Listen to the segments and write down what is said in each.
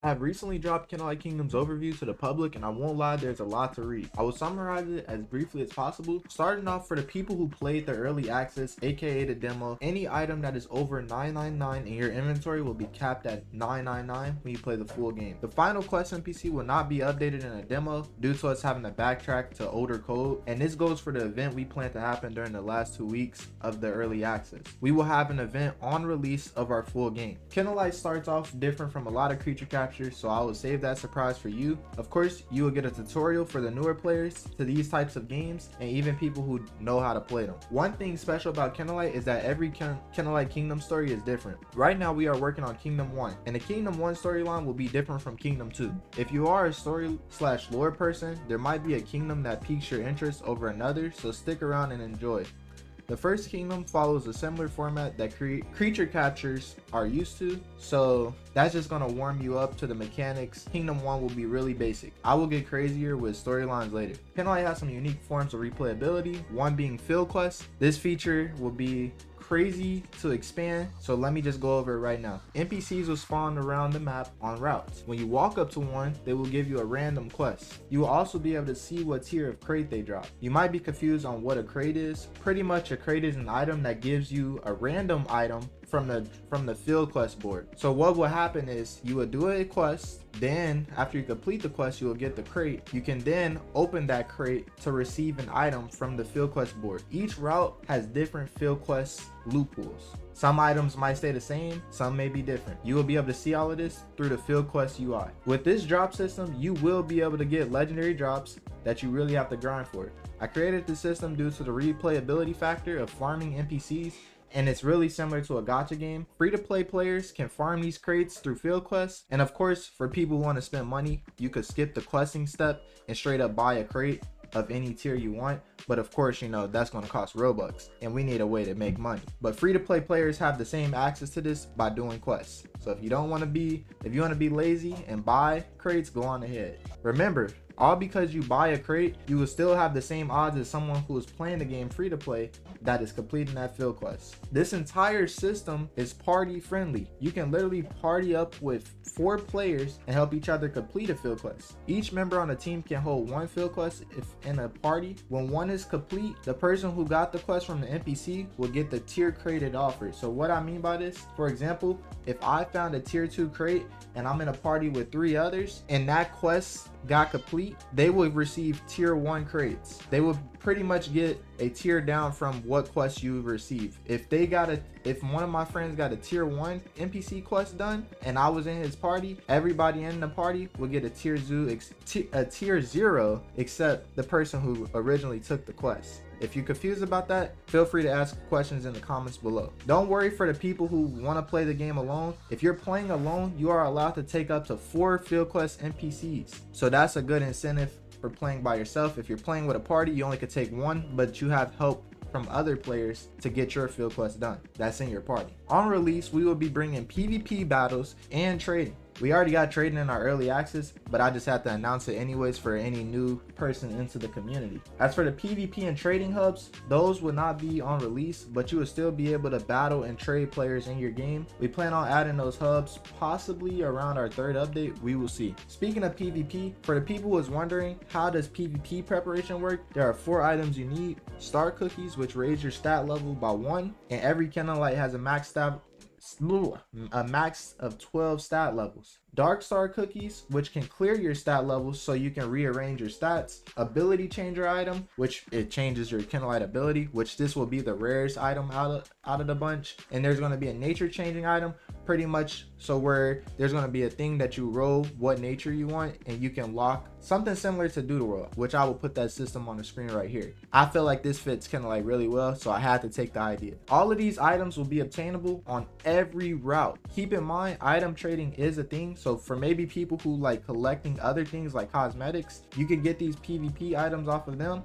I have recently dropped Kinalite Kingdom's overview to the public, and I won't lie, there's a lot to read. I will summarize it as briefly as possible, starting off for the people who played the early access, aka the demo. Any item that is over 999 in your inventory will be capped at 999 when you play the full game. The final quest NPC will not be updated in a demo due to us having to backtrack to older code, and this goes for the event we plan to happen during the last 2 weeks of the early access. We will have an event on release of our full game. Kinalite starts off different from a lot of creature capture, so I will save that surprise for you. Of course, you will get a tutorial for the newer players to these types of games and even people who know how to play them. One thing special about Kinalite is that every Kinalite Kingdom story is different. Right now we are working on Kingdom 1, and the Kingdom 1 storyline will be different from Kingdom 2. If you are a story/lore person, there might be a kingdom that piques your interest over another, so stick around and enjoy. The first kingdom follows a similar format that creature captures are used to, so that's just going to warm you up to the mechanics. Kingdom 1 will be really basic. I will get crazier with storylines later. Kinalite has some unique forms of replayability, one being field quests. This feature will be crazy to expand, so let me just go over it right now. NPCs will spawn around the map on routes. When you walk up to one, they will give you a random quest. You will also be able to see what tier of crate they drop. You might be confused on what a crate is. Pretty much a crate is an item that gives you a random item from the field quest board. So what will happen is you will do a quest, then after you complete the quest you will get the crate. You can then open that crate to receive an item from the field quest board. Each route has different field quest loopholes. Some items might stay the same, some may be different. You will be able to see all of this through the field quest UI. With this drop system, you will be able to get legendary drops that you really have to grind for. I created this system due to the replayability factor of farming NPCs, and it's really similar to a gacha game. Free-to-play players can farm these crates through field quests, and of course for people who want to spend money, you could skip the questing step and straight up buy a crate of any tier you want, but of course, you know, that's going to cost Robux and we need a way to make money. But free-to-play players have the same access to this by doing quests. So if you want to be lazy and buy crates, go on ahead. Remember, all because you buy a crate, you will still have the same odds as someone who is playing the game free to play that is completing that field quest. This entire system is party friendly. You can literally party up with 4 players and help each other complete a field quest. Each member on the team can hold one field quest if in a party. When one is complete, the person who got the quest from the NPC will get the tier crate it offers. So what I mean by this, for example, if I found a tier 2 crate and I'm in a party with 3 others and that quest got complete, they will receive tier 1 crates. They will pretty much get a tier down from what quest you receive. If one of my friends got a tier 1 NPC quest done and I was in his party, everybody in the party will get a tier 0 except the person who originally took the quest. If you're confused about that, feel free to ask questions in the comments below. Don't worry for the people who want to play the game alone. If you're playing alone, you are allowed to take up to 4 field quest NPCs. So that's a good incentive for playing by yourself. If you're playing with a party, you only could take 1, but you have help from other players to get your field quest done. That's in your party. On release, we will be bringing PvP battles and trading. We already got trading in our early access, but I just had to announce it anyways for any new person into the community. As for the PvP and trading hubs, those will not be on release, but you will still be able to battle and trade players in your game. We plan on adding those hubs possibly around our 3rd update. We will see. Speaking of PvP, for the people who is wondering how does PvP preparation work, there are 4 items you need. Star cookies, which raise your stat level by 1, and every Kinalite has a max of 12 stat levels. Dark star cookies, which can clear your stat levels so you can rearrange your stats. Ability changer item, which it changes your Kinalite ability, which this will be the rarest item out of the bunch. And there's going to be a nature changing item, pretty much so where there's going to be a thing that you roll what nature you want and you can lock something similar to Doodle World, which I will put that system on the screen right here. I feel like this fits Kinalite really well, so I had to take the idea. All of these items will be obtainable on every route. Keep in mind, item trading is a thing, so for maybe people who like collecting other things like cosmetics, you can get these PvP items off of them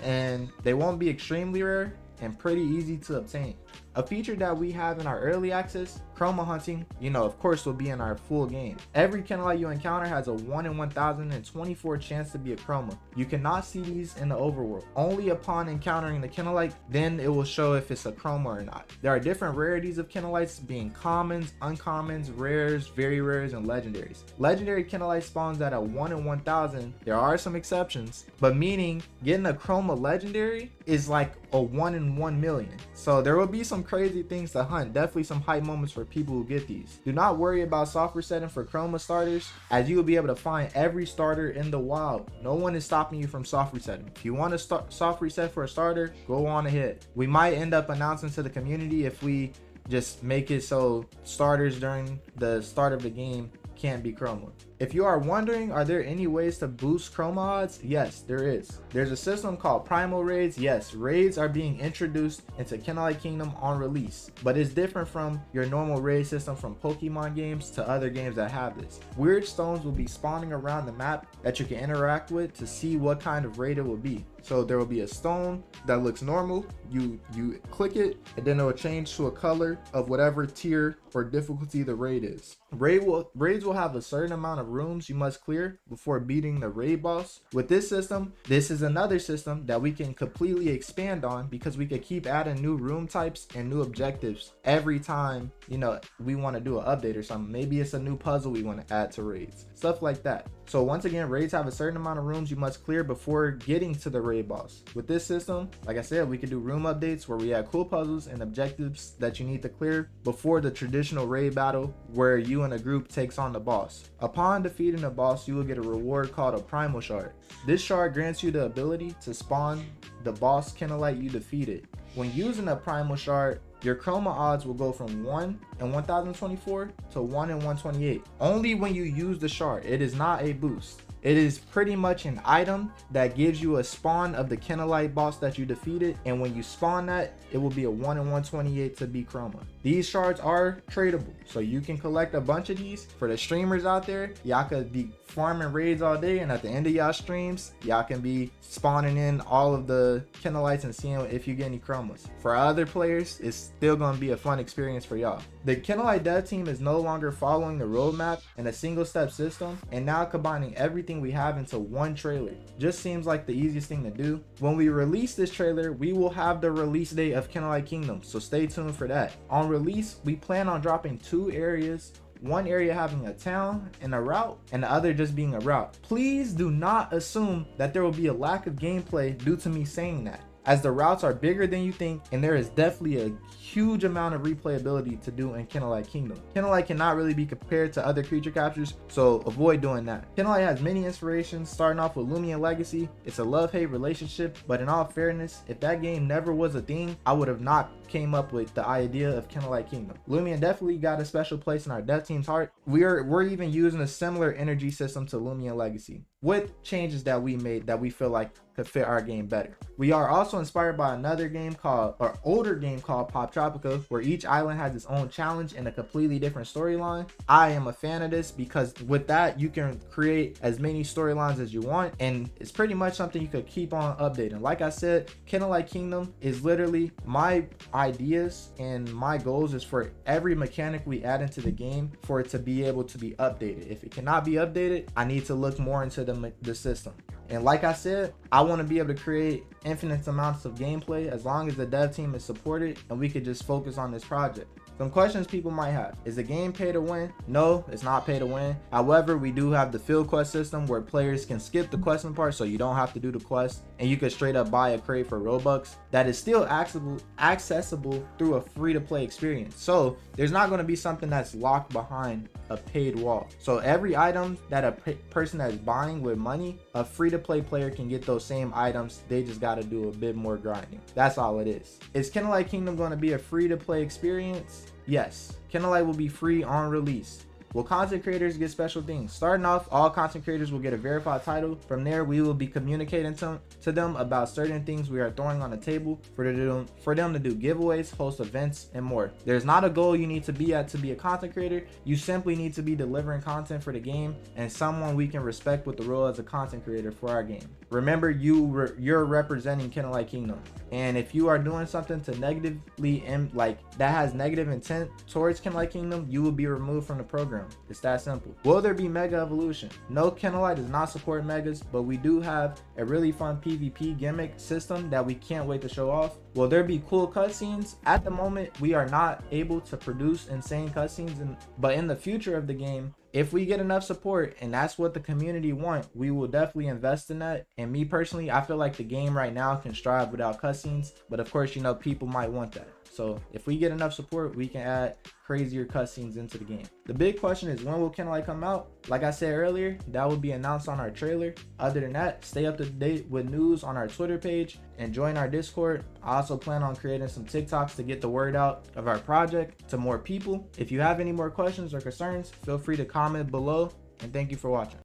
and they won't be extremely rare and pretty easy to obtain. A feature that we have in our early access, Chroma hunting, of course will be in our full game. Every Kinalite you encounter has a 1 in 1024 chance to be a Chroma. You cannot see these in the overworld. Only upon encountering the Kinalite, then it will show if it's a Chroma or not. There are different rarities of Kinalites, being commons, uncommons, rares, very rares, and legendaries. Legendary Kinalite spawns at a 1 in 1000. There are some exceptions, but meaning getting a Chroma legendary is like a 1 in 1 million. So there will be some crazy things to hunt. Definitely some hype moments for people who get these. Do not worry about software setting for Chroma starters, as you will be able to find every starter in the wild. No one is stopping you from soft resetting. If you want to soft reset for a starter, go on ahead. We might end up announcing to the community if we just make it so starters during the start of the game can't be Chroma. If you are wondering, are there any ways to boost Chroma odds? Yes, there is. There's a system called Primal raids. Yes, raids are being introduced into Kinalite Kingdom on release, but it's different from your normal raid system from Pokemon games to other games that have this. Weird stones will be spawning around the map that you can interact with to see what kind of raid it will be. So there will be a stone that looks normal. You click it, and then it will change to a color of whatever tier or difficulty the raid is. Raids will have a certain amount of rooms you must clear before beating the raid boss. With this system, this is another system that we can completely expand on, because we could keep adding new room types and new objectives every time we want to do an update or something. Maybe it's a new puzzle we want to add to raids, stuff like that. So once again, raids have a certain amount of rooms you must clear before getting to the raid boss. With this system, like I said, we could do room updates where we add cool puzzles and objectives that you need to clear before the traditional raid battle where you and a group takes on the boss. Upon defeating the boss, you will get a reward called a Primal shard. This shard grants you the ability to spawn the boss Kinalite you defeated. When using a Primal shard, your Chroma odds will go from 1 in 1024 to 1 in 128. Only when you use the shard. It is not a boost. It is pretty much an item that gives you a spawn of the Kinalite boss that you defeated, and when you spawn that, it will be a 1 in 128 to be Chroma. These shards are tradable, so you can collect a bunch of these. For the streamers out there, y'all could be farming raids all day, and at the end of y'all streams, y'all can be spawning in all of the Kinalites and seeing if you get any Chromas. For other players, it's still going to be a fun experience for y'all. The Kinalite dev team is no longer following the roadmap in a single step system, and now combining everything we have into one trailer. Just seems like the easiest thing to do. When we release this trailer, we will have the release date of Kinalite Kingdom, so stay tuned for that. On release, we plan on dropping 2 areas, one area having a town and a route, and the other just being a route. Please do not assume that there will be a lack of gameplay due to me saying that, as the routes are bigger than you think, and there is definitely a huge amount of replayability to do in Kinalite Kingdom. Kinalite cannot really be compared to other creature captures, so avoid doing that. Kinalite has many inspirations, starting off with Lumion Legacy. It's a love-hate relationship, but in all fairness, if that game never was a thing, I would have not came up with the idea of Kinalite Kingdom. Lumion definitely got a special place in our dev team's heart. We're even using a similar energy system to Lumion Legacy, with changes that we made that we feel like could fit our game better. We are also inspired by another game called, or older game called Pop Tropica, where each island has its own challenge and a completely different storyline. I am a fan of this because with that, you can create as many storylines as you want, and it's pretty much something you could keep on updating. Like I said, Kinalite Kingdom is literally my ideas, and my goals is for every mechanic we add into the game for it to be able to be updated. If it cannot be updated, I need to look more into the system. And like I said, I want to be able to create infinite amounts of gameplay as long as the dev team is supported and we could just focus on this project. Some questions people might have: is the game pay to win? No, it's not pay to win. However, we do have the field quest system where players can skip the questing part, so you don't have to do the quest, and you can straight up buy a crate for Robux that is still accessible through a free-to-play experience. So there's not going to be something that's locked behind a paid wall. So every item that a person that's buying with money, a free-to-play player can get those same items. They just got to do a bit more grinding. That's all it is. Is Kinalite Kingdom going to be a free-to-play experience? Yes. Kinalite will be free on release. Will content creators get special things? Starting off, all content creators will get a verified title. From there, we will be communicating to them about certain things we are throwing on the table for them to do giveaways, host events, and more. There's not a goal you need to be at to be a content creator. You simply need to be delivering content for the game and someone we can respect with the role as a content creator for our game. Remember, you're representing Kinalite Kingdom, and if you are doing something to negatively that has negative intent towards Kinalite Kingdom, you will be removed from the program. It's that simple. Will there be mega evolution? No, Kinalite does not support megas, but we do have a really fun PvP gimmick system that we can't wait to show off. Will there be cool cutscenes? At the moment, we are not able to produce insane cutscenes, but in the future of the game, if we get enough support and that's what the community want, we will definitely invest in that. And me personally, I feel like the game right now can strive without cutscenes, but of course, you know, people might want that. So if we get enough support, we can add crazier cutscenes into the game. The big question is, when will Kinalite come out? Like I said earlier, that will be announced on our trailer. Other than that, stay up to date with news on our Twitter page and join our Discord. I also plan on creating some TikToks to get the word out of our project to more people. If you have any more questions or concerns, feel free to comment below, and thank you for watching.